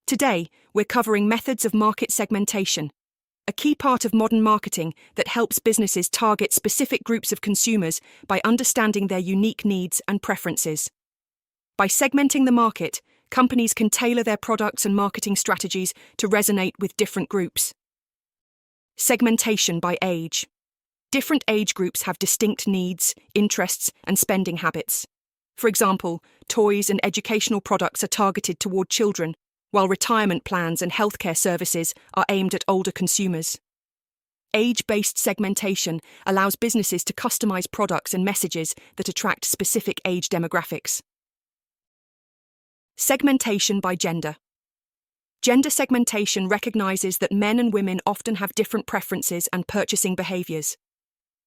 Today, we're covering methods of market segmentation, a key part of modern marketing that helps businesses target specific groups of consumers by understanding their unique needs and preferences. By segmenting the market, companies can tailor their products and marketing strategies to resonate with different groups. Segmentation by age. Different age groups have distinct needs, interests, and spending habits. For example, toys and educational products are targeted toward children, while retirement plans and healthcare services are aimed at older consumers. Age-based segmentation allows businesses to customize products and messages that attract specific age demographics. Segmentation by gender. Gender segmentation recognizes that men and women often have different preferences and purchasing behaviors.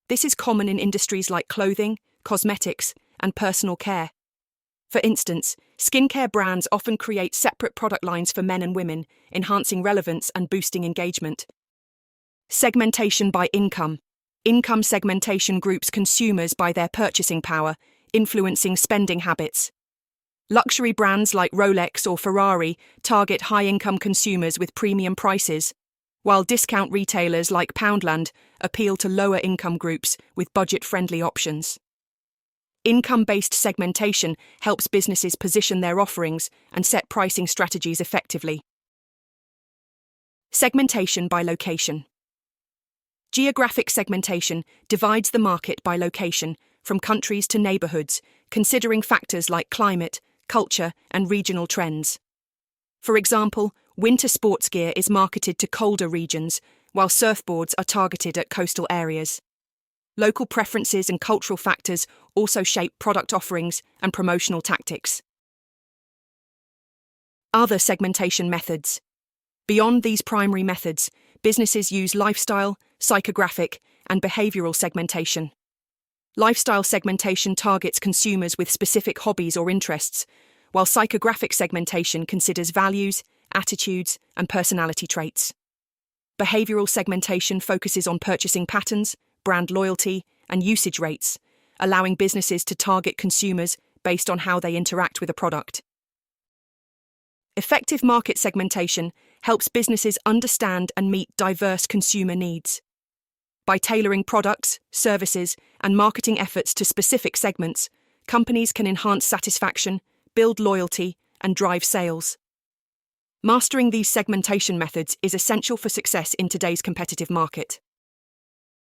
This is common in industries like clothing, cosmetics, and personal care. For instance, skincare brands often create separate product lines for men and women, enhancing relevance and boosting engagement. Segmentation by income. Income segmentation groups consumers by their purchasing power, influencing spending habits. Luxury brands like Rolex or Ferrari target high-income consumers with premium prices, while discount retailers like Poundland appeal to lower-income groups with budget-friendly options. Income-based segmentation helps businesses position their offerings and set pricing strategies effectively. Segmentation by location. Geographic segmentation divides the market by location, from countries to neighborhoods, considering factors like climate, culture, and regional trends. For example, winter sports gear is marketed to colder regions, while surfboards are targeted at coastal areas. Local preferences and cultural factors also shape product offerings and promotional tactics. Other segmentation methods. Beyond these primary methods, businesses use lifestyle, psychographic, and behavioral segmentation. Lifestyle segmentation targets consumers with specific hobbies or interests, while psychographic segmentation considers values, attitudes, and personality traits. Behavioral segmentation focuses on purchasing patterns, brand loyalty, and usage rates, allowing businesses to target consumers based on how they interact with a product. Effective market segmentation helps businesses understand and meet diverse consumer needs. By tailoring products, services, and marketing efforts to specific segments, companies can enhance satisfaction, build loyalty, and drive sales. Mastering these segmentation methods is essential for success in today's competitive market.